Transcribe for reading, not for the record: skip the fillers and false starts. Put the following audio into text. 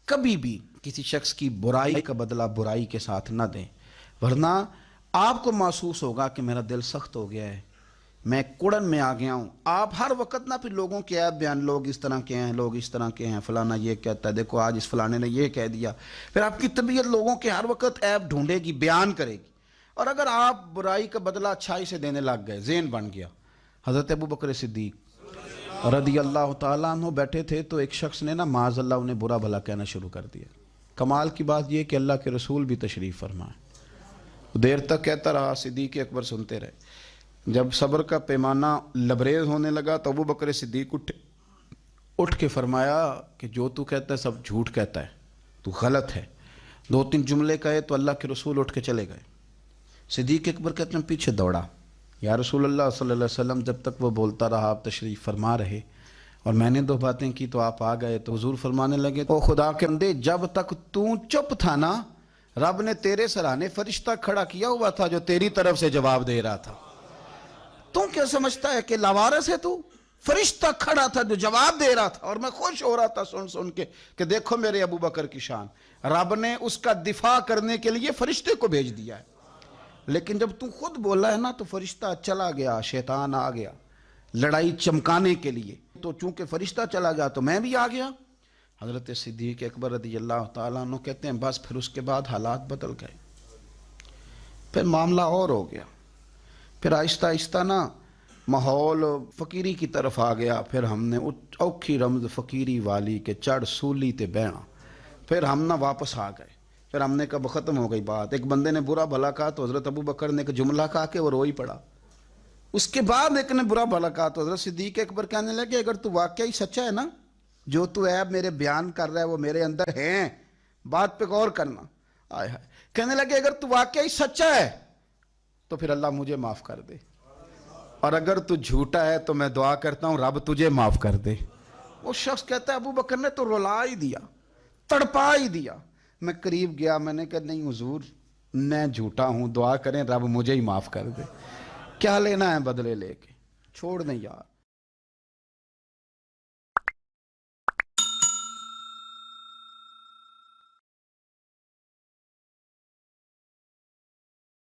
کبھی بھی کسی شخص کی برائی کا بدلہ برائی کے ساتھ نہ دیں، ورنہ آپ کو محسوس ہوگا کہ میرا دل سخت ہو گیا ہے، میں کڑن میں آ گیا ہوں۔ آپ ہر وقت نہ پھر لوگوں کے عیب بیان، لوگ اس طرح کے ہیں، لوگ اس طرح کے ہیں، فلانا یہ کہتا ہے، دیکھو آج اس فلانے نے یہ کہہ دیا، پھر آپ کی طبیعت لوگوں کے ہر وقت عیب ڈھونڈے گی، بیان کرے گی۔ اور اگر آپ برائی کا بدلہ اچھائی سے دینے لگ گئے، ذہن بن گیا۔ حضرت ابوبکر صدیق رضی اللہ تعالیٰ عنہ بیٹھے تھے تو ایک شخص نے معاذ اللہ انہیں برا بھلا کہنا شروع کر دیا۔ کمال کی بات یہ کہ اللہ کے رسول بھی تشریف فرمائے، دیر تک کہتا رہا، صدیق اکبر سنتے رہے۔ جب صبر کا پیمانہ لبریز ہونے لگا تو ابوبکر صدیق اٹھ کے فرمایا کہ جو تو کہتا ہے سب جھوٹ کہتا ہے، تو غلط ہے۔ دو تین جملے کہے تو اللہ کے رسول اٹھ کے چلے گئے۔ صدیق اکبر کہتے ہیں پیچھے دوڑا، یا رسول اللہ صلی اللہ علیہ وسلم جب تک وہ بولتا رہا آپ تشریف فرما رہے، اور میں نے دو باتیں کی تو آپ آ گئے، تو حضور فرمانے لگے، او خدا کے بندے، جب تک تو چپ تھا نا، رب نے تیرے سرانے فرشتہ کھڑا کیا ہوا تھا جو تیری طرف سے جواب دے رہا تھا۔ تو کیا سمجھتا ہے کہ لاوارث ہے تو؟ فرشتہ کھڑا تھا جو جواب دے رہا تھا، اور میں خوش ہو رہا تھا سن کے کہ دیکھو میرے ابو بکر کی شان، رب نے اس کا دفاع کرنے کے لیے فرشتے کو بھیج دیا ہے۔ لیکن جب تو خود بولا ہے نا تو فرشتہ چلا گیا، شیطان آ گیا لڑائی چمکانے کے لیے، تو چونکہ فرشتہ چلا گیا تو میں بھی آ گیا۔ حضرت صدیق اکبر رضی اللہ تعالیٰ عنہ کہتے ہیں بس پھر اس کے بعد حالات بدل گئے، پھر معاملہ اور ہو گیا، پھر آہستہ آہستہ ماحول فقیری کی طرف آ گیا۔ پھر ہم نے اوکھی رمز فقیری والی کے چڑھ سولی تے بینا، پھر ہم واپس آ گئے، پھر ہم نے کہا ختم ہو گئی بات۔ ایک بندے نے برا بھلا کہا تو حضرت ابو بکر نے ایک جملہ کہا کہ وہ رو ہی پڑا۔ اس کے بعد ایک نے برا بھلا کہا تو حضرت صدیق اکبر کہنے لگے اگر تو واقعی سچا ہے نا، جو تو عیب میرے بیان کر رہا ہے وہ میرے اندر ہیں، بات پہ غور کرنا۔ آئے ہائے، کہنے لگے اگر تو واقعی سچا ہے تو پھر اللہ مجھے معاف کر دے، اور اگر تو جھوٹا ہے تو میں دعا کرتا ہوں رب تجھے معاف کر دے۔ وہ شخص کہتا ہے ابو بکر نے تو رلا ہی دیا، تڑپا ہی دیا۔ میں قریب گیا، میں نے کہا نہیں حضور میں جھوٹا ہوں، دعا کریں رب مجھے ہی معاف کر دے، کیا لینا ہے بدلے لے کے، چھوڑ دیں یار۔